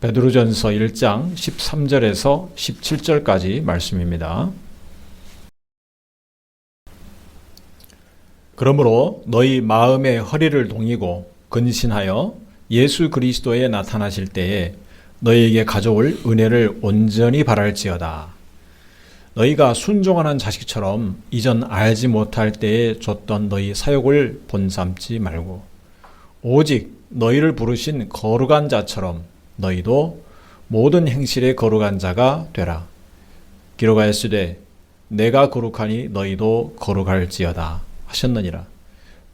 베드로전서 1장 13절에서 17절까지 말씀입니다. 그러므로 너희 마음의 허리를 동이고 근신하여 예수 그리스도에 나타나실 때에 너희에게 가져올 은혜를 온전히 바랄지어다. 너희가 순종하는 자식처럼 이전 알지 못할 때에 줬던 너희 사욕을 본삼지 말고 오직 너희를 부르신 거룩한 자처럼 너희도 모든 행실에 거룩한 자가 되라. 기록하였으되 내가 거룩하니 너희도 거룩할지어다 하셨느니라.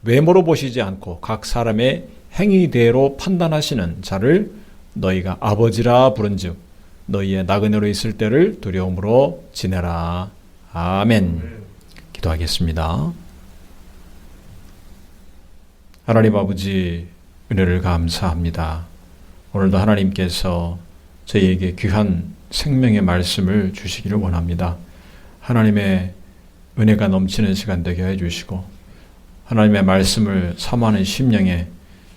외모로 보시지 않고 각 사람의 행위대로 판단하시는 자를 너희가 아버지라 부른즉 너희의 나그네로 있을 때를 두려움으로 지내라. 아멘. 기도하겠습니다. 하나님 아버지, 은혜를 감사합니다. 오늘도 하나님께서 저희에게 귀한 생명의 말씀을 주시기를 원합니다. 하나님의 은혜가 넘치는 시간 되게 해주시고 하나님의 말씀을 사모하는 심령에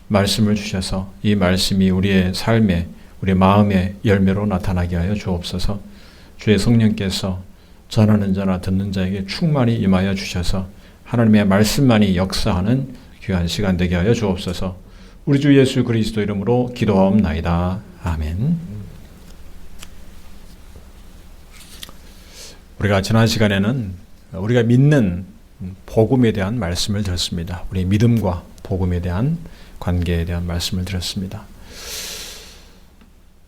말씀을 주셔서 이 말씀이 우리의 삶에 우리 마음의 열매로 나타나게 하여 주옵소서. 주의 성령께서 전하는 자나 듣는 자에게 충만히 임하여 주셔서 하나님의 말씀만이 역사하는 귀한 시간 되게 하여 주옵소서. 우리 주 예수 그리스도 이름으로 기도하옵나이다. 아멘. 우리가 지난 시간에는 우리가 믿는 복음에 대한 말씀을 들었습니다. 우리 믿음과 복음에 대한 관계에 대한 말씀을 드렸습니다.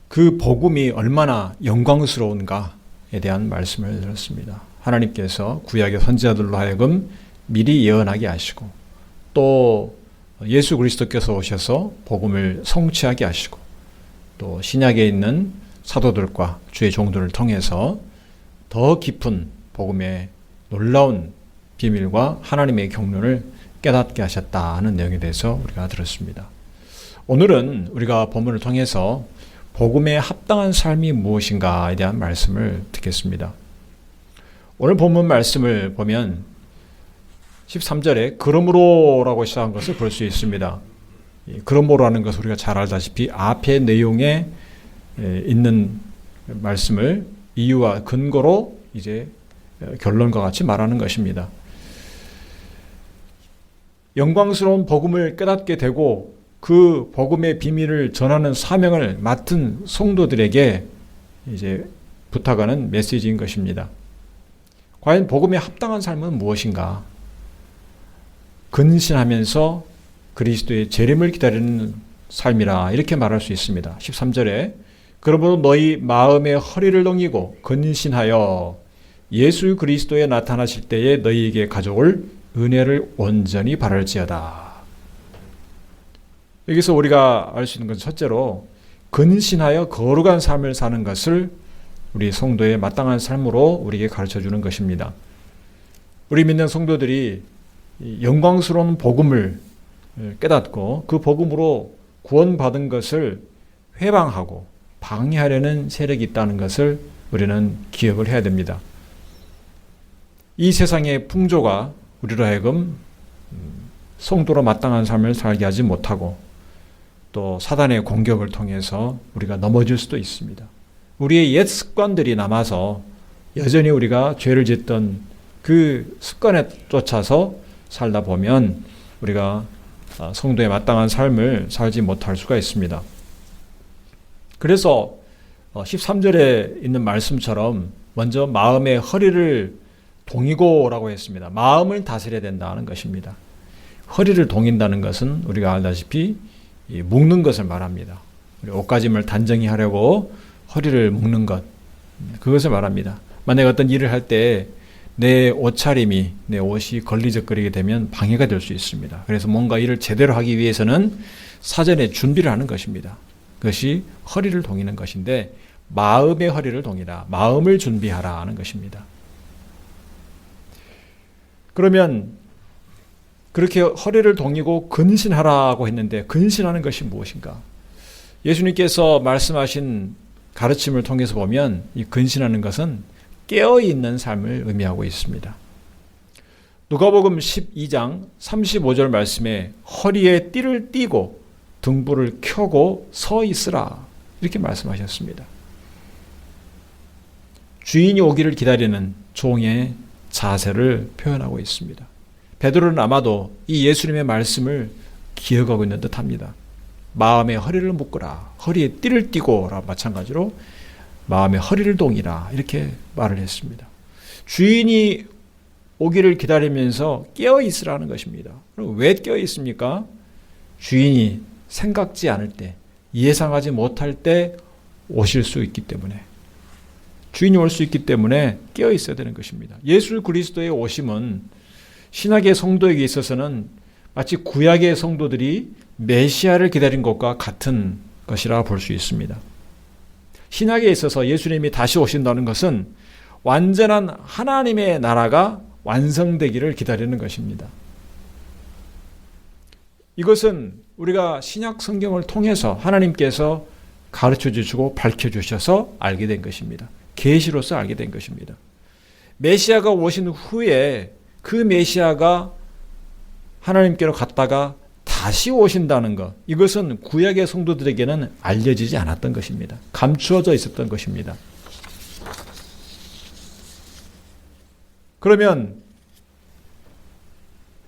그 복음이 얼마나 영광스러운가에 대한 말씀을 드렸습니다. 하나님께서 구약의 선지자들로 하여금 미리 예언하게 하시고 또 예수 그리스도께서 오셔서 복음을 성취하게 하시고 또 신약에 있는 사도들과 주의 종들을 통해서 더 깊은 복음의 놀라운 비밀과 하나님의 경륜을 깨닫게 하셨다는 내용에 대해서 우리가 들었습니다. 오늘은 우리가 본문을 통해서 복음에 합당한 삶이 무엇인가에 대한 말씀을 듣겠습니다. 오늘 본문 말씀을 보면 13절에 그러므로라고 시작한 것을 볼 수 있습니다. 그러므로라는 것을 우리가 잘 알다시피 앞의 내용에 있는 말씀을 이유와 근거로 이제 결론과 같이 말하는 것입니다. 영광스러운 복음을 깨닫게 되고 그 복음의 비밀을 전하는 사명을 맡은 성도들에게 이제 부탁하는 메시지인 것입니다. 과연 복음에 합당한 삶은 무엇인가? 근신하면서 그리스도의 재림을 기다리는 삶이라 이렇게 말할 수 있습니다. 13절에 그러므로 너희 마음의 허리를 동이고 근신하여 예수 그리스도에 나타나실 때에 너희에게 가져올 은혜를 온전히 바랄지어다. 여기서 우리가 알 수 있는 것은 첫째로 근신하여 거룩한 삶을 사는 것을 우리 성도의 마땅한 삶으로 우리에게 가르쳐주는 것입니다. 우리 믿는 성도들이 영광스러운 복음을 깨닫고 그 복음으로 구원받은 것을 회방하고 방해하려는 세력이 있다는 것을 우리는 기억을 해야 됩니다. 이 세상의 풍조가 우리로 하여금 성도로 마땅한 삶을 살게 하지 못하고 또 사단의 공격을 통해서 우리가 넘어질 수도 있습니다. 우리의 옛 습관들이 남아서 여전히 우리가 죄를 짓던 그 습관에 쫓아서 살다 보면 우리가 성도에 마땅한 삶을 살지 못할 수가 있습니다. 그래서 13절에 있는 말씀처럼 먼저 마음의 허리를 동이고라고 했습니다. 마음을 다스려야 된다는 것입니다. 허리를 동인다는 것은 우리가 알다시피 묶는 것을 말합니다. 우리 옷가짐을 단정히 하려고 허리를 묶는 것, 그것을 말합니다. 만약 어떤 일을 할 때 내 옷차림이, 내 옷이 걸리적거리게 되면 방해가 될 수 있습니다. 그래서 뭔가 일을 제대로 하기 위해서는 사전에 준비를 하는 것입니다. 그것이 허리를 동이는 것인데 마음의 허리를 동이라, 마음을 준비하라 하는 것입니다. 그러면 그렇게 허리를 동이고 근신하라고 했는데 근신하는 것이 무엇인가? 예수님께서 말씀하신 가르침을 통해서 보면 이 근신하는 것은 깨어있는 삶을 의미하고 있습니다. 누가복음 12장 35절 말씀에 허리에 띠를 띠고 등불을 켜고 서 있으라 이렇게 말씀하셨습니다. 주인이 오기를 기다리는 종의 자세를 표현하고 있습니다. 베드로는 아마도 이 예수님의 말씀을 기억하고 있는 듯합니다. 마음에 허리를 묶으라, 허리에 띠를 띠고라 마찬가지로 마음에 허리를 동이라 이렇게 말을 했습니다. 주인이 오기를 기다리면서 깨어 있으라는 것입니다. 그럼 왜 깨어 있습니까? 주인이 생각지 않을 때, 예상하지 못할 때 오실 수 있기 때문에, 주인이 올 수 있기 때문에 깨어 있어야 되는 것입니다. 예수 그리스도의 오심은 신약의 성도에게 있어서는 마치 구약의 성도들이 메시아를 기다린 것과 같은 것이라 볼 수 있습니다. 신약에 있어서 예수님이 다시 오신다는 것은 완전한 하나님의 나라가 완성되기를 기다리는 것입니다. 이것은 우리가 신약 성경을 통해서 하나님께서 가르쳐 주시고 밝혀 주셔서 알게 된 것입니다. 계시로서 알게 된 것입니다. 메시아가 오신 후에 그 메시아가 하나님께로 갔다가 다시 오신다는 것, 이것은 구약의 성도들에게는 알려지지 않았던 것입니다. 감추어져 있었던 것입니다. 그러면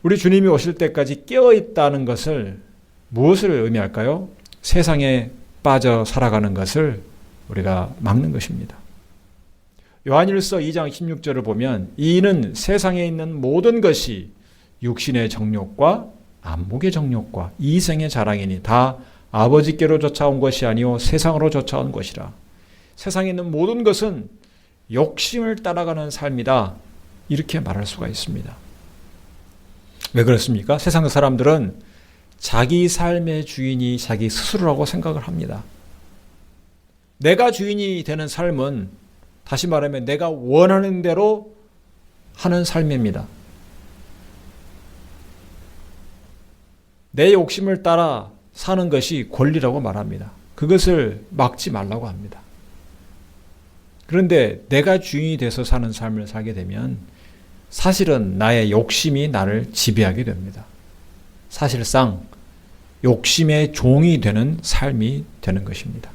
우리 주님이 오실 때까지 깨어 있다는 것을 무엇을 의미할까요? 세상에 빠져 살아가는 것을 우리가 막는 것입니다. 요한일서 2장 16절을 보면 이는 세상에 있는 모든 것이 육신의 정욕과 안목의 정욕과 이생의 자랑이니 다 아버지께로 쫓아온 것이 아니요 세상으로 쫓아온 것이라. 세상에 있는 모든 것은 욕심을 따라가는 삶이다. 이렇게 말할 수가 있습니다. 왜 그렇습니까? 세상 사람들은 자기 삶의 주인이 자기 스스로라고 생각을 합니다. 내가 주인이 되는 삶은 다시 말하면 내가 원하는 대로 하는 삶입니다. 내 욕심을 따라 사는 것이 권리라고 말합니다. 그것을 막지 말라고 합니다. 그런데 내가 주인이 돼서 사는 삶을 살게 되면 사실은 나의 욕심이 나를 지배하게 됩니다. 사실상 욕심의 종이 되는 삶이 되는 것입니다.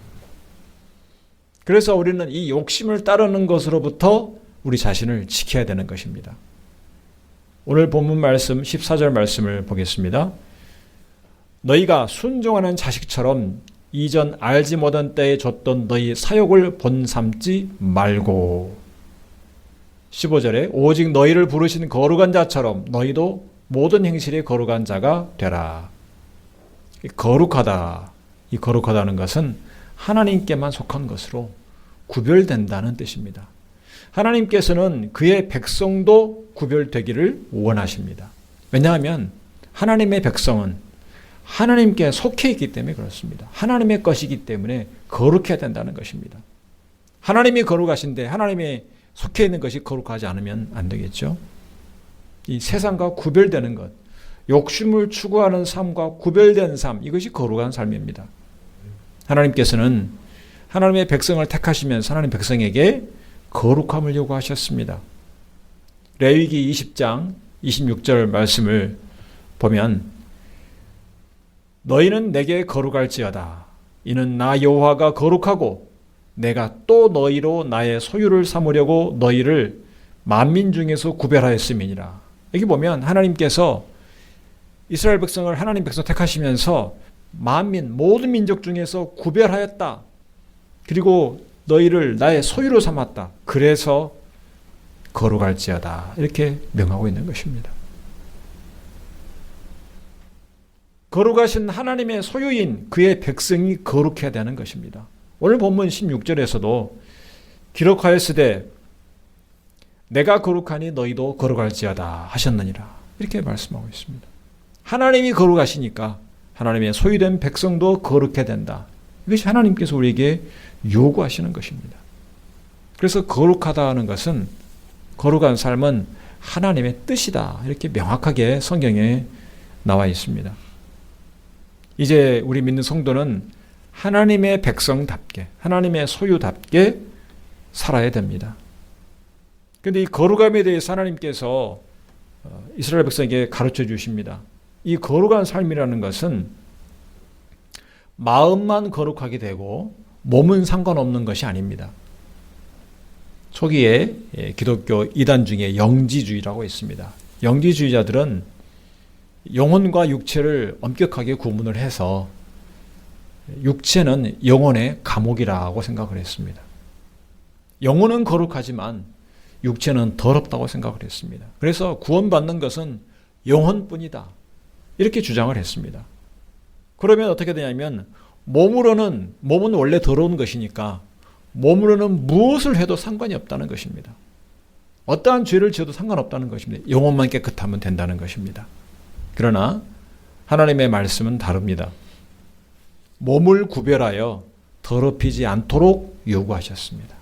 그래서 우리는 이 욕심을 따르는 것으로부터 우리 자신을 지켜야 되는 것입니다. 오늘 본문 말씀 14절 말씀을 보겠습니다. 너희가 순종하는 자식처럼 이전 알지 못한 때에 줬던 너희 사욕을 본삼지 말고 15절에 오직 너희를 부르신 거룩한 자처럼 너희도 모든 행실에 거룩한 자가 되라. 거룩하다. 이 거룩하다는 것은 하나님께만 속한 것으로 구별된다는 뜻입니다. 하나님께서는 그의 백성도 구별되기를 원하십니다. 왜냐하면 하나님의 백성은 하나님께 속해 있기 때문에 그렇습니다. 하나님의 것이기 때문에 거룩해야 된다는 것입니다. 하나님이 거룩하신데 하나님의 속해 있는 것이 거룩하지 않으면 안 되겠죠. 이 세상과 구별되는 것, 욕심을 추구하는 삶과 구별된 삶, 이것이 거룩한 삶입니다. 하나님께서는 하나님의 백성을 택하시면서 하나님 백성에게 거룩함을 요구하셨습니다. 레위기 20장 26절 말씀을 보면 너희는 내게 거룩할지어다. 이는 나 여호와가 거룩하고 내가 또 너희로 나의 소유를 삼으려고 너희를 만민 중에서 구별하였음이니라. 여기 보면 하나님께서 이스라엘 백성을 하나님 백성 택하시면서 만민 모든 민족 중에서 구별하였다. 그리고 너희를 나의 소유로 삼았다. 그래서 거룩할지어다. 이렇게 명하고 있는 것입니다. 거룩하신 하나님의 소유인 그의 백성이 거룩해야 되는 것입니다. 오늘 본문 16절에서도 기록하였으되 내가 거룩하니 너희도 거룩할지어다 하셨느니라. 이렇게 말씀하고 있습니다. 하나님이 거룩하시니까 하나님의 소유된 백성도 거룩해야 된다. 이것이 하나님께서 우리에게 요구하시는 것입니다. 그래서 거룩하다는 것은 거룩한 삶은 하나님의 뜻이다. 이렇게 명확하게 성경에 나와 있습니다. 이제 우리 믿는 성도는 하나님의 백성답게, 하나님의 소유답게 살아야 됩니다. 그런데 이 거룩함에 대해서 하나님께서 이스라엘 백성에게 가르쳐 주십니다. 이 거룩한 삶이라는 것은 마음만 거룩하게 되고 몸은 상관없는 것이 아닙니다. 초기에 기독교 이단 중에 영지주의라고 있습니다. 영지주의자들은 영혼과 육체를 엄격하게 구분을 해서 육체는 영혼의 감옥이라고 생각을 했습니다. 영혼은 거룩하지만 육체는 더럽다고 생각을 했습니다. 그래서 구원받는 것은 영혼뿐이다. 이렇게 주장을 했습니다. 그러면 어떻게 되냐면 몸은 원래 더러운 것이니까 몸으로는 무엇을 해도 상관이 없다는 것입니다. 어떠한 죄를 지어도 상관없다는 것입니다. 영혼만 깨끗하면 된다는 것입니다. 그러나 하나님의 말씀은 다릅니다. 몸을 구별하여 더럽히지 않도록 요구하셨습니다.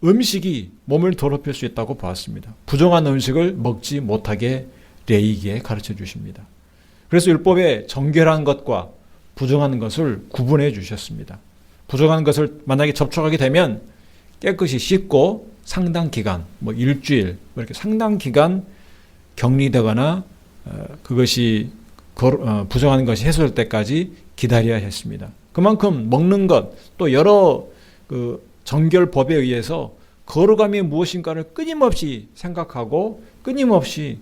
음식이 몸을 더럽힐 수 있다고 보았습니다. 부정한 음식을 먹지 못하게 레위기에 가르쳐 주십니다. 그래서 율법에 정결한 것과 부정한 것을 구분해 주셨습니다. 부정한 것을 만약에 접촉하게 되면 깨끗이 씻고 상당 기간, 일주일, 이렇게 상당 기간 격리되거나 그것이 부정한 것이 해소될 때까지 기다려야 했습니다. 그만큼 먹는 것, 또 여러 정결법에 의해서 거룩함이 무엇인가를 끊임없이 생각하고 끊임없이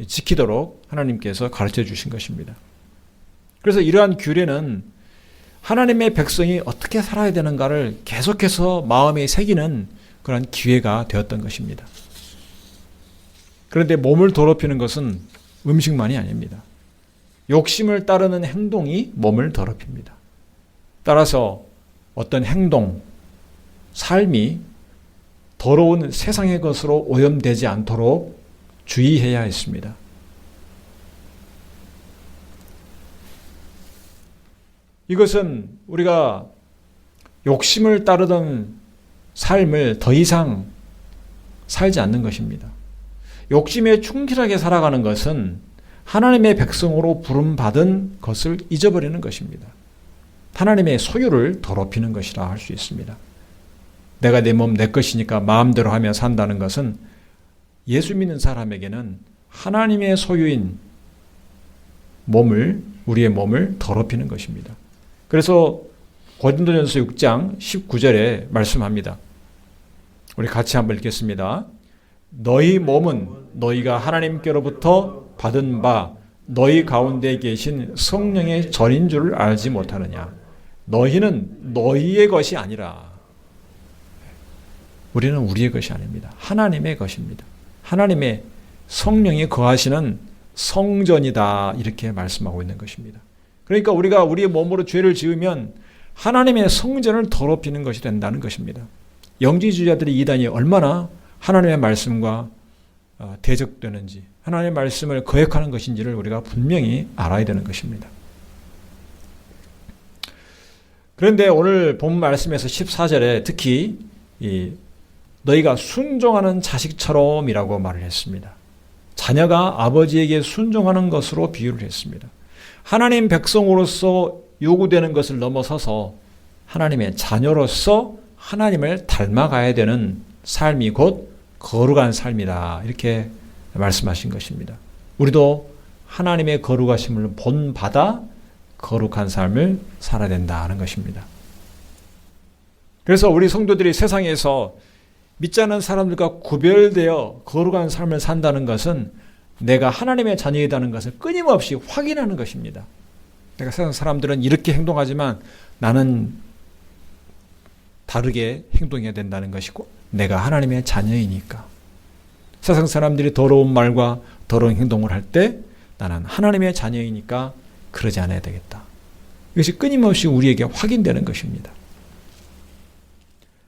지키도록 하나님께서 가르쳐 주신 것입니다. 그래서 이러한 규례는 하나님의 백성이 어떻게 살아야 되는가를 계속해서 마음에 새기는 그런 기회가 되었던 것입니다. 그런데 몸을 더럽히는 것은 음식만이 아닙니다. 욕심을 따르는 행동이 몸을 더럽힙니다. 따라서 어떤 행동, 삶이 더러운 세상의 것으로 오염되지 않도록 주의해야 했습니다. 이것은 우리가 욕심을 따르던 삶을 더 이상 살지 않는 것입니다. 욕심에 충실하게 살아가는 것은 하나님의 백성으로 부름받은 것을 잊어버리는 것입니다. 하나님의 소유를 더럽히는 것이라 할 수 있습니다. 내가 내 몸 내 것이니까 마음대로 하며 산다는 것은 예수 믿는 사람에게는 하나님의 소유인 우리의 몸을 더럽히는 것입니다. 그래서 고린도전서 6장 19절에 말씀합니다. 우리 같이 한번 읽겠습니다. 너희 몸은 너희가 하나님께로부터 받은 바 너희 가운데 계신 성령의 전인 줄을 알지 못하느냐. 너희는 너희의 것이 아니라. 우리는 우리의 것이 아닙니다. 하나님의 것입니다. 하나님의 성령이 거하시는 성전이다. 이렇게 말씀하고 있는 것입니다. 그러니까 우리가 우리의 몸으로 죄를 지으면 하나님의 성전을 더럽히는 것이 된다는 것입니다. 영지주의자들의 이단이 얼마나 하나님의 말씀과 대적되는지, 하나님의 말씀을 거역하는 것인지를 우리가 분명히 알아야 되는 것입니다. 그런데 오늘 본 말씀에서 14절에 특히 너희가 순종하는 자식처럼이라고 말을 했습니다. 자녀가 아버지에게 순종하는 것으로 비유를 했습니다. 하나님 백성으로서 요구되는 것을 넘어서서 하나님의 자녀로서 하나님을 닮아가야 되는 삶이 곧 거룩한 삶이다. 이렇게 말씀하신 것입니다. 우리도 하나님의 거룩하심을 본받아 거룩한 삶을 살아야 된다는 것입니다. 그래서 우리 성도들이 세상에서 믿지 않는 사람들과 구별되어 거룩한 삶을 산다는 것은 내가 하나님의 자녀이라는 것을 끊임없이 확인하는 것입니다. 내가 세상 사람들은 이렇게 행동하지만 나는 다르게 행동해야 된다는 것이고 내가 하나님의 자녀이니까. 세상 사람들이 더러운 말과 더러운 행동을 할 때 나는 하나님의 자녀이니까 그러지 않아야 되겠다. 이것이 끊임없이 우리에게 확인되는 것입니다.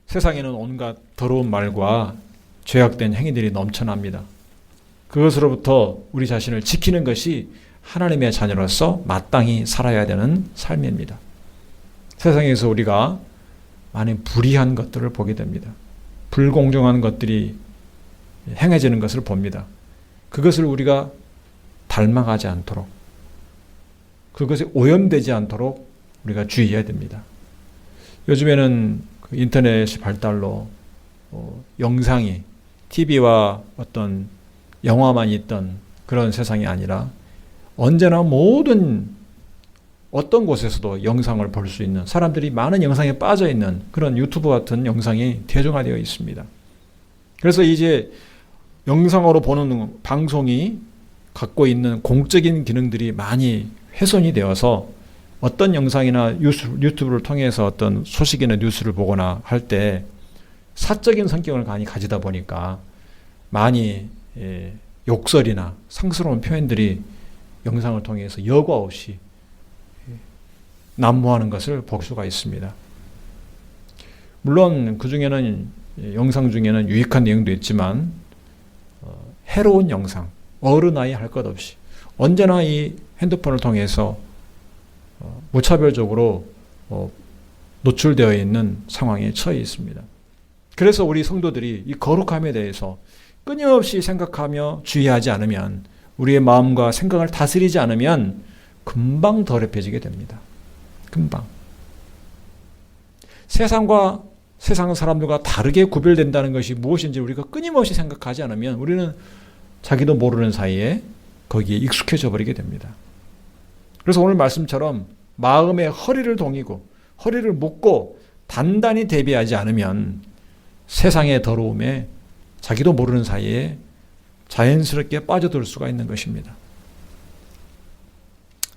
세상에는 온갖 더러운 말과 죄악된 행위들이 넘쳐납니다. 그것으로부터 우리 자신을 지키는 것이 하나님의 자녀로서 마땅히 살아야 되는 삶입니다. 세상에서 우리가 많은 불의한 것들을 보게 됩니다. 불공정한 것들이 행해지는 것을 봅니다. 그것을 우리가 닮아가지 않도록, 그것에 오염되지 않도록 우리가 주의해야 됩니다. 요즘에는 인터넷의 발달로 영상이 TV와 어떤 영화만 있던 그런 세상이 아니라 언제나 모든 어떤 곳에서도 영상을 볼 수 있는, 사람들이 많은 영상에 빠져 있는 그런 유튜브 같은 영상이 대중화되어 있습니다. 그래서 이제 영상으로 보는 방송이 갖고 있는 공적인 기능들이 많이 훼손이 되어서 어떤 영상이나 유튜브를 통해서 어떤 소식이나 뉴스를 보거나 할 때 사적인 성격을 많이 가지다 보니까 많이 욕설이나 상스러운 표현들이 영상을 통해서 여과 없이 난무하는 것을 볼 수가 있습니다. 물론 그 중에는 영상 중에는 유익한 내용도 있지만 해로운 영상, 어른아이 할 것 없이 언제나 이 핸드폰을 통해서 무차별적으로 노출되어 있는 상황에 처해 있습니다. 그래서 우리 성도들이 이 거룩함에 대해서 끊임없이 생각하며 주의하지 않으면, 우리의 마음과 생각을 다스리지 않으면 금방 더럽혀지게 됩니다. 금방. 세상과 세상 사람들과 다르게 구별된다는 것이 무엇인지 우리가 끊임없이 생각하지 않으면 우리는 자기도 모르는 사이에 거기에 익숙해져 버리게 됩니다. 그래서 오늘 말씀처럼 마음의 허리를 동이고 허리를 묶고 단단히 대비하지 않으면 세상의 더러움에 자기도 모르는 사이에 자연스럽게 빠져들 수가 있는 것입니다.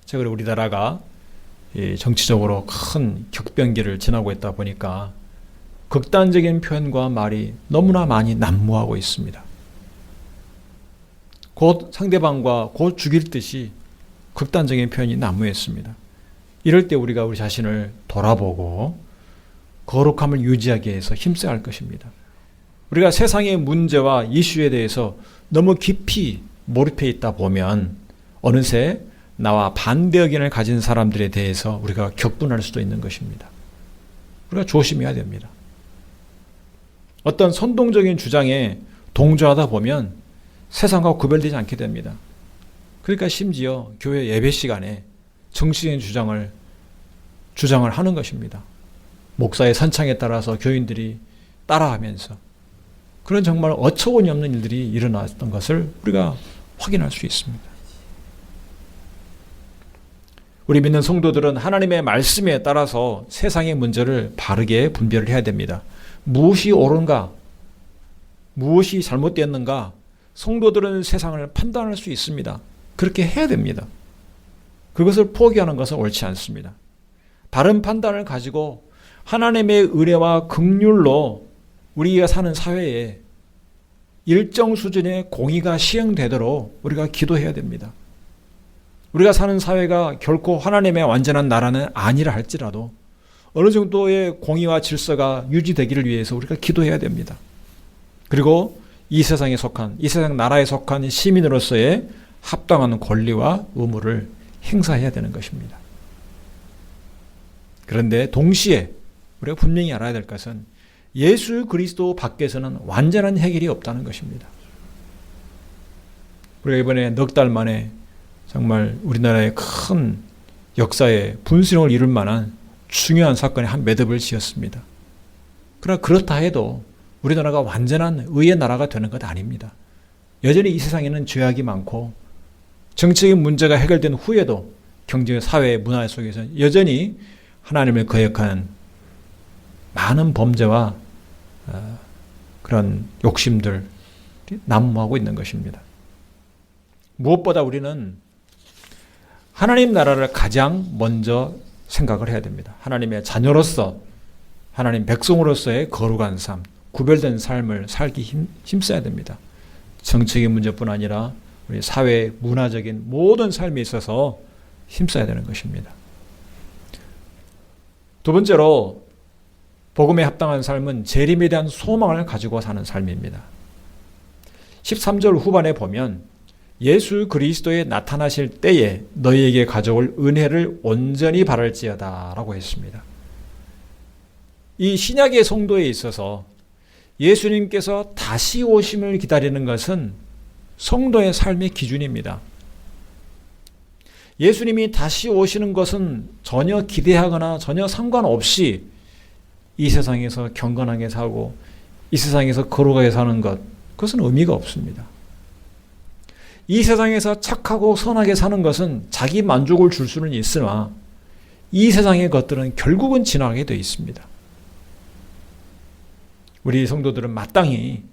최근에 우리나라가 정치적으로 큰 격변기를 지나고 있다 보니까 극단적인 표현과 말이 너무나 많이 난무하고 있습니다. 곧 상대방과 곧 죽일 듯이 극단적인 표현이 난무했습니다. 이럴 때 우리가 우리 자신을 돌아보고 거룩함을 유지하기 위해서 힘써야 할 것입니다. 우리가 세상의 문제와 이슈에 대해서 너무 깊이 몰입해 있다 보면 어느새 나와 반대 의견을 가진 사람들에 대해서 우리가 격분할 수도 있는 것입니다. 우리가 조심해야 됩니다. 어떤 선동적인 주장에 동조하다 보면 세상과 구별되지 않게 됩니다. 그러니까 심지어 교회 예배 시간에 정치적인 주장을 하는 것입니다. 목사의 선창에 따라서 교인들이 따라하면서 그런 정말 어처구니 없는 일들이 일어났던 것을 우리가 확인할 수 있습니다. 우리 믿는 성도들은 하나님의 말씀에 따라서 세상의 문제를 바르게 분별을 해야 됩니다. 무엇이 옳은가, 무엇이 잘못되었는가, 성도들은 세상을 판단할 수 있습니다. 그렇게 해야 됩니다. 그것을 포기하는 것은 옳지 않습니다. 바른 판단을 가지고 하나님의 은혜와 긍휼로 우리가 사는 사회에 일정 수준의 공의가 시행되도록 우리가 기도해야 됩니다. 우리가 사는 사회가 결코 하나님의 완전한 나라는 아니라 할지라도 어느 정도의 공의와 질서가 유지되기를 위해서 우리가 기도해야 됩니다. 그리고 이 세상 나라에 속한 시민으로서의 합당한 권리와 의무를 행사해야 되는 것입니다. 그런데 동시에 우리가 분명히 알아야 될 것은 예수 그리스도 밖에서는 완전한 해결이 없다는 것입니다. 우리가 이번에 넉 달 만에 정말 우리나라의 큰 역사에 분수령을 이룰 만한 중요한 사건에 한 매듭을 지었습니다. 그러나 그렇다 해도 우리나라가 완전한 의의 나라가 되는 것 아닙니다. 여전히 이 세상에는 죄악이 많고 정치적인 문제가 해결된 후에도 경제, 사회, 문화 속에서 여전히 하나님을 거역한 많은 범죄와 그런 욕심들이 난무하고 있는 것입니다. 무엇보다 우리는 하나님 나라를 가장 먼저 생각을 해야 됩니다. 하나님의 자녀로서, 하나님 백성으로서의 거룩한 삶, 구별된 삶을 살기 힘써야 됩니다. 정치적인 문제뿐 아니라 우리 사회, 문화적인 모든 삶에 있어서 힘써야 되는 것입니다. 두 번째로 복음에 합당한 삶은 재림에 대한 소망을 가지고 사는 삶입니다. 13절 후반에 보면 예수 그리스도에 나타나실 때에 너희에게 가져올 은혜를 온전히 바랄지어다 라고 했습니다. 이 신약의 성도에 있어서 예수님께서 다시 오심을 기다리는 것은 성도의 삶의 기준입니다. 예수님이 다시 오시는 것은 전혀 기대하거나 전혀 상관없이 이 세상에서 경건하게 살고 이 세상에서 거룩하게 사는 것, 그것은 의미가 없습니다. 이 세상에서 착하고 선하게 사는 것은 자기 만족을 줄 수는 있으나 이 세상의 것들은 결국은 지나가게 되어 있습니다. 우리 성도들은 마땅히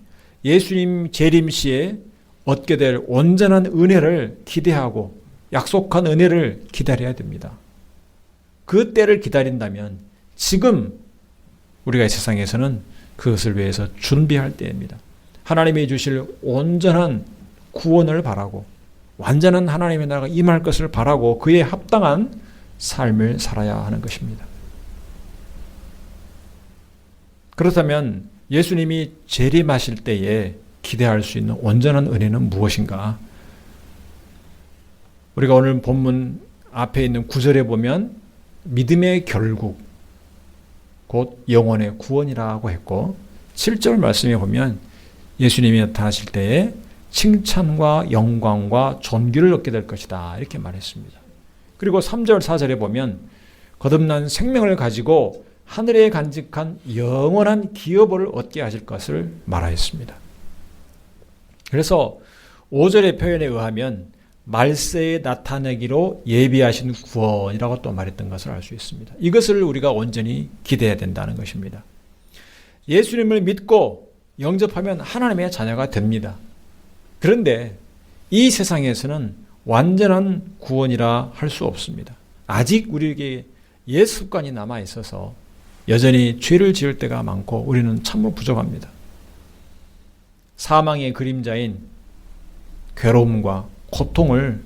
예수님 재림 시에 얻게 될 온전한 은혜를 기대하고 약속한 은혜를 기다려야 됩니다. 그 때를 기다린다면 지금 우리가 이 세상에서는 그것을 위해서 준비할 때입니다. 하나님이 주실 온전한 구원을 바라고 완전한 하나님의 나라가 임할 것을 바라고 그에 합당한 삶을 살아야 하는 것입니다. 그렇다면 예수님이 재림하실 때에 기대할 수 있는 온전한 은혜는 무엇인가? 우리가 오늘 본문 앞에 있는 9절에 보면 믿음의 결국 곧 영혼의 구원이라고 했고 7절 말씀에 보면 예수님이 나타나실 때에 칭찬과 영광과 존귀를 얻게 될 것이다 이렇게 말했습니다. 그리고 3절 4절에 보면 거듭난 생명을 가지고 하늘에 간직한 영원한 기업을 얻게 하실 것을 말하였습니다. 그래서 5절의 표현에 의하면 말세에 나타내기로 예비하신 구원이라고 또 말했던 것을 알 수 있습니다. 이것을 우리가 온전히 기대해야 된다는 것입니다. 예수님을 믿고 영접하면 하나님의 자녀가 됩니다. 그런데 이 세상에서는 완전한 구원이라 할 수 없습니다. 아직 우리에게 옛 습관이 남아 있어서 여전히 죄를 지을 때가 많고 우리는 참으로 부족합니다. 사망의 그림자인 괴로움과 고통을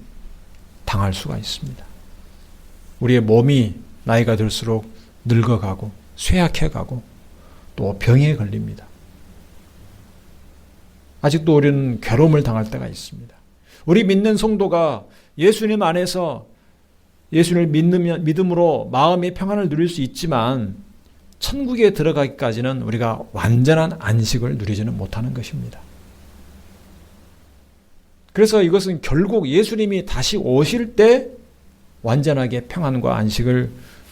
당할 수가 있습니다. 우리의 몸이 나이가 들수록 늙어가고 쇠약해가고 또 병에 걸립니다. 아직도 우리는 괴로움을 당할 때가 있습니다. 우리 믿는 성도가 예수님 안에서 예수를 믿음으로 마음의 평안을 누릴 수 있지만 천국에 들어가기까지는 우리가 완전한 안식을 누리지는 못하는 것입니다. 그래서 이것은 결국 예수님이 다시 오실 때 완전하게 평안과 안식을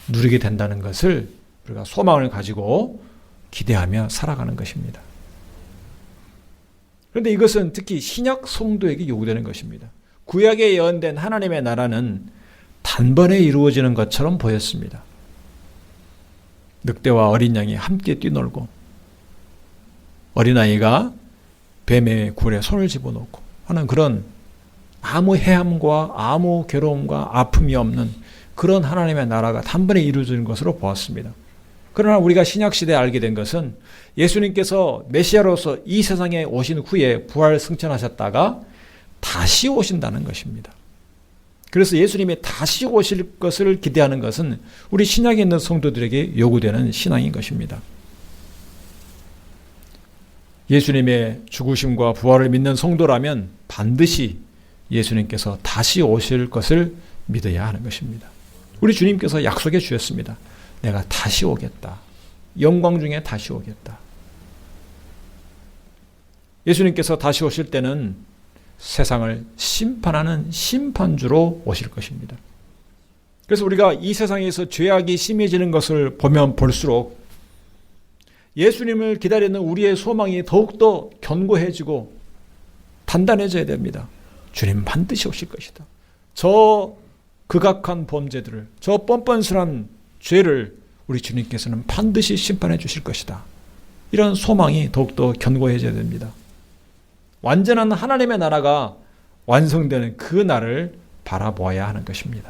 누리게 된다는 것을 우리가 소망을 가지고 기대하며 살아가는 것입니다. 그런데 이것은 특히 신약 성도에게 요구되는 것입니다. 구약에 예언된 하나님의 나라는 단번에 이루어지는 것처럼 보였습니다. 늑대와 어린 양이 함께 뛰놀고 어린아이가 뱀의 굴에 손을 집어넣고 하는 그런 아무 해함과 아무 괴로움과 아픔이 없는 그런 하나님의 나라가 단번에 이루어지는 것으로 보았습니다. 그러나 우리가 신약시대에 알게 된 것은 예수님께서 메시아로서 이 세상에 오신 후에 부활 승천하셨다가 다시 오신다는 것입니다. 그래서 예수님이 다시 오실 것을 기대하는 것은 우리 신약에 있는 성도들에게 요구되는 신앙인 것입니다. 예수님의 죽으심과 부활을 믿는 성도라면 반드시 예수님께서 다시 오실 것을 믿어야 하는 것입니다. 우리 주님께서 약속해 주셨습니다. 내가 다시 오겠다. 영광 중에 다시 오겠다. 예수님께서 다시 오실 때는 세상을 심판하는 심판주로 오실 것입니다. 그래서 우리가 이 세상에서 죄악이 심해지는 것을 보면 볼수록 예수님을 기다리는 우리의 소망이 더욱더 견고해지고 단단해져야 됩니다. 주님 반드시 오실 것이다. 저 극악한 범죄들을, 저 뻔뻔스런 죄를 우리 주님께서는 반드시 심판해 주실 것이다. 이런 소망이 더욱더 견고해져야 됩니다. 완전한 하나님의 나라가 완성되는 그 날을 바라보아야 하는 것입니다.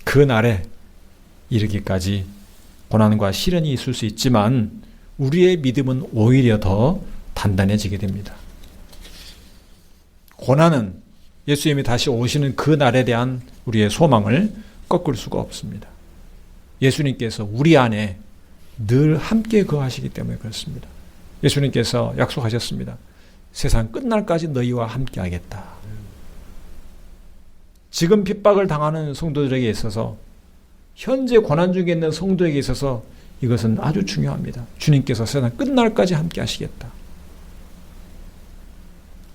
그 날에 이르기까지 고난과 시련이 있을 수 있지만 우리의 믿음은 오히려 더 단단해지게 됩니다. 고난은 예수님이 다시 오시는 그 날에 대한 우리의 소망을 꺾을 수가 없습니다. 예수님께서 우리 안에 늘 함께 거하시기 때문에 그렇습니다. 예수님께서 약속하셨습니다. 세상 끝날까지 너희와 함께 하겠다. 지금 핍박을 당하는 성도들에게 있어서 현재 고난 중에 있는 성도에게 있어서 이것은 아주 중요합니다. 주님께서 세상 끝날까지 함께 하시겠다.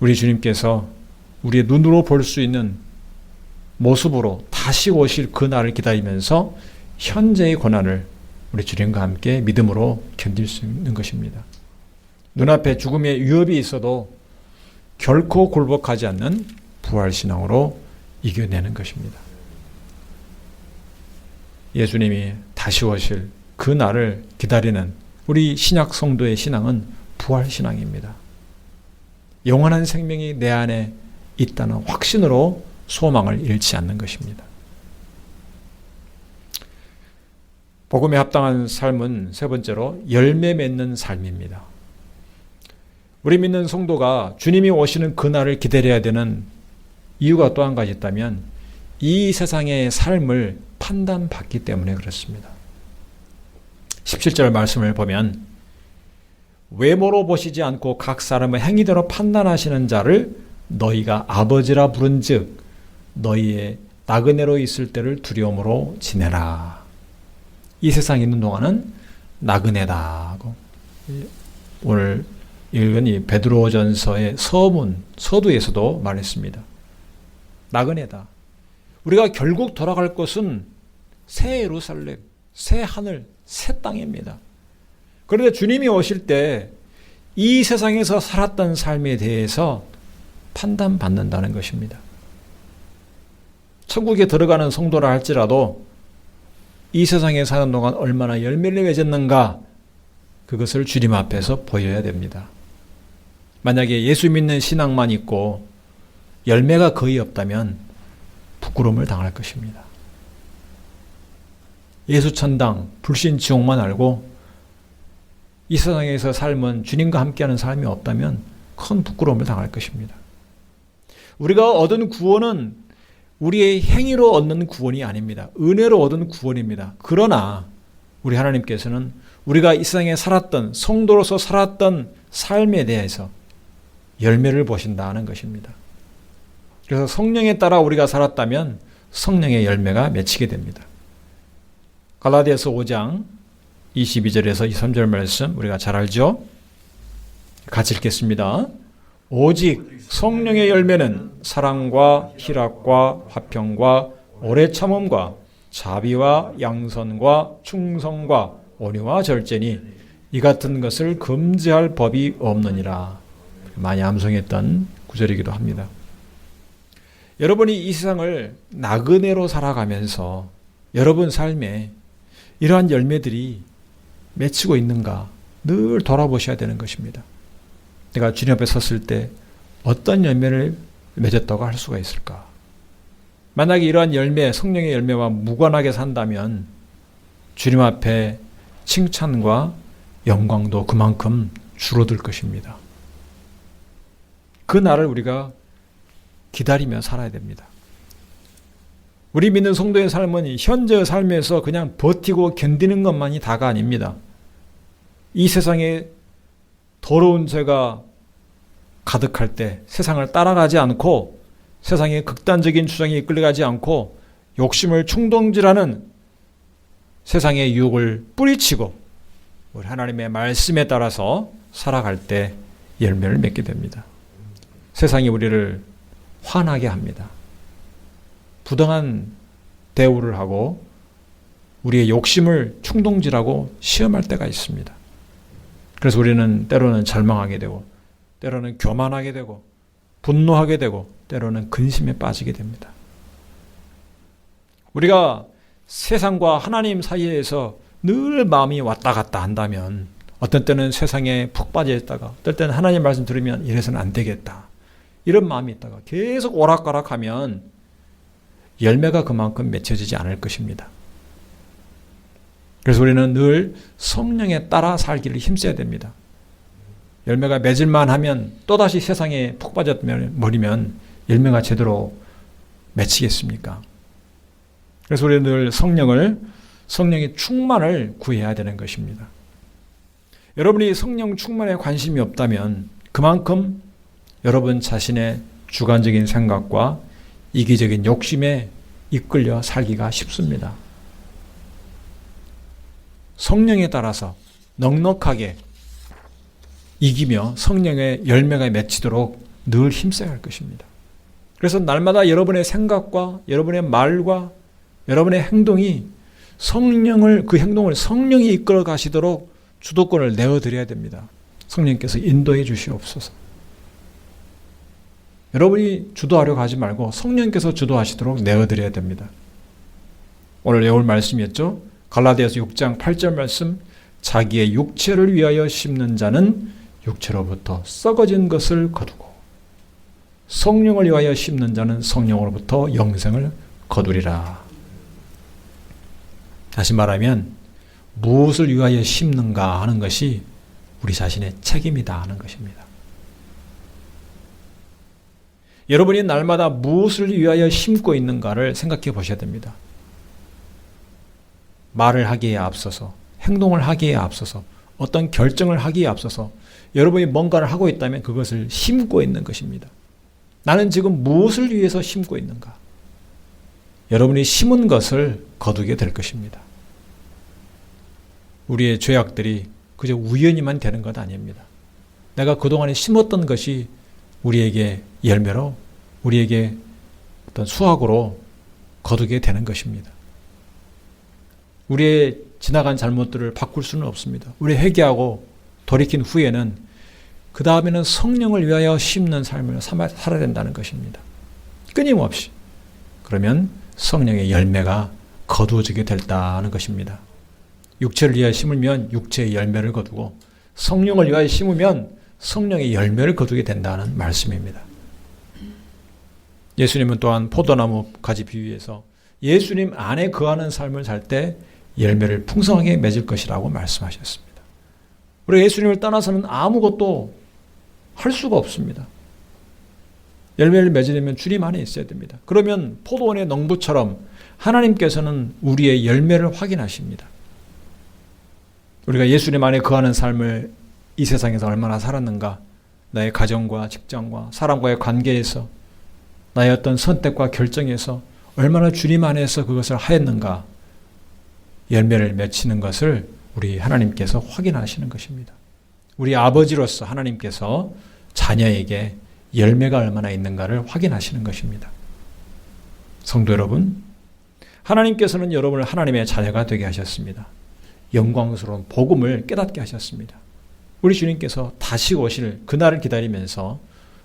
우리 주님께서 우리의 눈으로 볼 수 있는 모습으로 다시 오실 그 날을 기다리면서 현재의 고난을 우리 주님과 함께 믿음으로 견딜 수 있는 것입니다. 눈앞에 죽음의 위협이 있어도 결코 굴복하지 않는 부활신앙으로 이겨내는 것입니다. 예수님이 다시 오실 그 날을 기다리는 우리 신약 성도의 신앙은 부활신앙입니다. 영원한 생명이 내 안에 있다는 확신으로 소망을 잃지 않는 것입니다. 복음에 합당한 삶은 세 번째로 열매 맺는 삶입니다. 우리 믿는 성도가 주님이 오시는 그날을 기다려야 되는 이유가 또 한 가지 있다면 이 세상의 삶을 판단받기 때문에 그렇습니다. 17절 말씀을 보면 외모로 보시지 않고 각 사람의 행위대로 판단하시는 자를 너희가 아버지라 부른즉 너희의 나그네로 있을 때를 두려움으로 지내라. 이 세상에 있는 동안은 나그네다 하고 오늘 읽은 이 베드로전서의 서두에서도 말했습니다. 나그네다. 우리가 결국 돌아갈 곳은 새 예루살렘, 새 하늘, 새 땅입니다. 그런데 주님이 오실 때 이 세상에서 살았던 삶에 대해서 판단받는다는 것입니다. 천국에 들어가는 성도라 할지라도 이 세상에 사는 동안 얼마나 열매를 맺었는가 그것을 주님 앞에서 보여야 됩니다. 만약에 예수 믿는 신앙만 있고 열매가 거의 없다면 부끄러움을 당할 것입니다. 예수 천당, 불신 지옥만 알고 이 세상에서 삶은 주님과 함께하는 삶이 없다면 큰 부끄러움을 당할 것입니다. 우리가 얻은 구원은 우리의 행위로 얻는 구원이 아닙니다. 은혜로 얻은 구원입니다. 그러나 우리 하나님께서는 우리가 이 세상에 살았던 성도로서 살았던 삶에 대해서 열매를 보신다는 것입니다. 그래서 성령에 따라 우리가 살았다면 성령의 열매가 맺히게 됩니다. 갈라디아서 5장 22절에서 23절 말씀 우리가 잘 알죠? 같이 읽겠습니다. 오직 성령의 열매는 사랑과 희락과 화평과 오래 참음과 자비와 양선과 충성과 온유와 절제니 이 같은 것을 금지할 법이 없느니라. 많이 암송했던 구절이기도 합니다. 여러분이 이 세상을 나그네로 살아가면서 여러분 삶에 이러한 열매들이 맺히고 있는가 늘 돌아보셔야 되는 것입니다. 내가 주님 앞에 섰을 때 어떤 열매를 맺었다고 할 수가 있을까? 만약에 이러한 열매, 성령의 열매와 무관하게 산다면 주님 앞에 칭찬과 영광도 그만큼 줄어들 것입니다. 그 날을 우리가 기다리며 살아야 됩니다. 우리 믿는 성도의 삶은 현재의 삶에서 그냥 버티고 견디는 것만이 다가 아닙니다. 이 세상에 더러운 죄가 가득할 때 세상을 따라가지 않고 세상의 극단적인 주장에 이끌려가지 않고 욕심을 충동질하는 세상의 유혹을 뿌리치고 우리 하나님의 말씀에 따라서 살아갈 때 열매를 맺게 됩니다. 세상이 우리를 화나게 합니다. 부당한 대우를 하고 우리의 욕심을 충동질하고 시험할 때가 있습니다. 그래서 우리는 때로는 절망하게 되고 때로는 교만하게 되고 분노하게 되고 때로는 근심에 빠지게 됩니다. 우리가 세상과 하나님 사이에서 늘 마음이 왔다 갔다 한다면 어떤 때는 세상에 푹 빠져 있다가 어떨 때는 하나님 말씀 들으면 이래서는 안 되겠다. 이런 마음이 있다가 계속 오락가락하면 열매가 그만큼 맺혀지지 않을 것입니다. 그래서 우리는 늘 성령에 따라 살기를 힘써야 됩니다. 열매가 맺을만 하면 또다시 세상에 푹 빠져버리면 열매가 제대로 맺히겠습니까? 그래서 우리는 늘 성령의 충만을 구해야 되는 것입니다. 여러분이 성령 충만에 관심이 없다면 그만큼 여러분 자신의 주관적인 생각과 이기적인 욕심에 이끌려 살기가 쉽습니다. 성령에 따라서 넉넉하게 이기며 성령의 열매가 맺히도록 늘 힘써야 할 것입니다. 그래서 날마다 여러분의 생각과 여러분의 말과 여러분의 행동이 그 행동을 성령이 이끌어 가시도록 주도권을 내어드려야 됩니다. 성령께서 인도해 주시옵소서. 여러분이 주도하려고 하지 말고 성령께서 주도하시도록 내어드려야 됩니다. 오늘 배울 말씀이었죠. 갈라디아서 6장 8절 말씀, 자기의 육체를 위하여 심는 자는 육체로부터 썩어진 것을 거두고 성령을 위하여 심는 자는 성령으로부터 영생을 거두리라. 다시 말하면 무엇을 위하여 심는가 하는 것이 우리 자신의 책임이다 하는 것입니다. 여러분이 날마다 무엇을 위하여 심고 있는가를 생각해 보셔야 됩니다. 말을 하기에 앞서서, 행동을 하기에 앞서서, 어떤 결정을 하기에 앞서서 여러분이 뭔가를 하고 있다면 그것을 심고 있는 것입니다. 나는 지금 무엇을 위해서 심고 있는가? 여러분이 심은 것을 거두게 될 것입니다. 우리의 죄악들이 그저 우연히만 되는 것 아닙니다. 내가 그동안에 심었던 것이 우리에게 열매로, 우리에게 어떤 수확으로 거두게 되는 것입니다. 우리의 지나간 잘못들을 바꿀 수는 없습니다. 우리 회개하고 돌이킨 후에는 그 다음에는 성령을 위하여 심는 삶을 살아야 된다는 것입니다. 끊임없이. 그러면 성령의 열매가 거두어지게 된다는 것입니다. 육체를 위하여 심으면 육체의 열매를 거두고 성령을 위하여 심으면 성령의 열매를 거두게 된다는 말씀입니다. 예수님은 또한 포도나무 가지 비유해서 예수님 안에 거하는 삶을 살 때 열매를 풍성하게 맺을 것이라고 말씀하셨습니다. 우리가 예수님을 떠나서는 아무것도 할 수가 없습니다. 열매를 맺으려면 주님 안에 있어야 됩니다. 그러면 포도원의 농부처럼 하나님께서는 우리의 열매를 확인하십니다. 우리가 예수님 안에 거하는 삶을 이 세상에서 얼마나 살았는가, 나의 가정과 직장과 사람과의 관계에서, 나의 어떤 선택과 결정에서 얼마나 주님 안에서 그것을 하였는가, 열매를 맺히는 것을 우리 하나님께서 확인하시는 것입니다. 우리 아버지로서 하나님께서 자녀에게 열매가 얼마나 있는가를 확인하시는 것입니다. 성도 여러분, 하나님께서는 여러분을 하나님의 자녀가 되게 하셨습니다. 영광스러운 복음을 깨닫게 하셨습니다. 우리 주님께서 다시 오실 그날을 기다리면서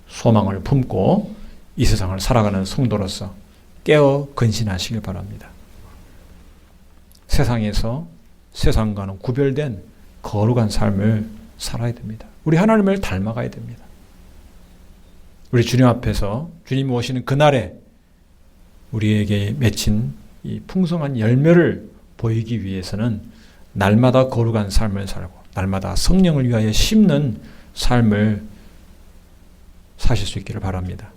소망을 품고 이 세상을 살아가는 성도로서 깨어 근신하시길 바랍니다. 세상에서 세상과는 구별된 거룩한 삶을 살아야 됩니다. 우리 하나님을 닮아가야 됩니다. 우리 주님 앞에서 주님이 오시는 그날에 우리에게 맺힌 이 풍성한 열매를 보이기 위해서는 날마다 거룩한 삶을 살고 날마다 성령을 위하여 심는 삶을 사실 수 있기를 바랍니다.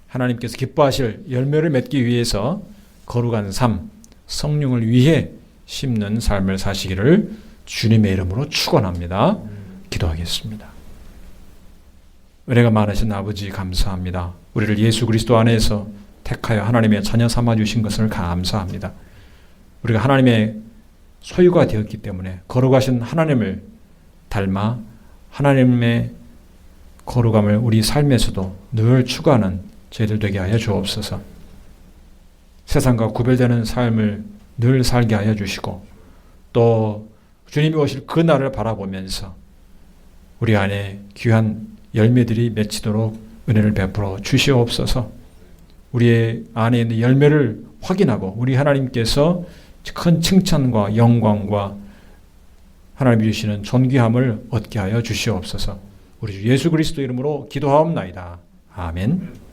하나님께서 기뻐하실 열매를 맺기 위해서 거룩한 삶, 성령을 위해 심는 삶을 사시기를 주님의 이름으로 축원합니다. 기도하겠습니다. 은혜가 많으신 아버지 감사합니다. 우리를 예수 그리스도 안에서 택하여 하나님의 자녀 삼아 주신 것을 감사합니다. 우리가 하나님의 소유가 되었기 때문에 거룩하신 하나님을 닮아 하나님의 거룩함을 우리 삶에서도 늘 추구하는 저희들 되게 하여 주옵소서. 세상과 구별되는 삶을 늘 살게 하여 주시고 또 주님이 오실 그날을 바라보면서 우리 안에 귀한 열매들이 맺히도록 은혜를 베풀어 주시옵소서. 우리의 안에 있는 열매를 확인하고 우리 하나님께서 큰 칭찬과 영광과 하나님이 주시는 존귀함을 얻게 하여 주시옵소서. 우리 주 예수 그리스도 이름으로 기도하옵나이다. 아멘.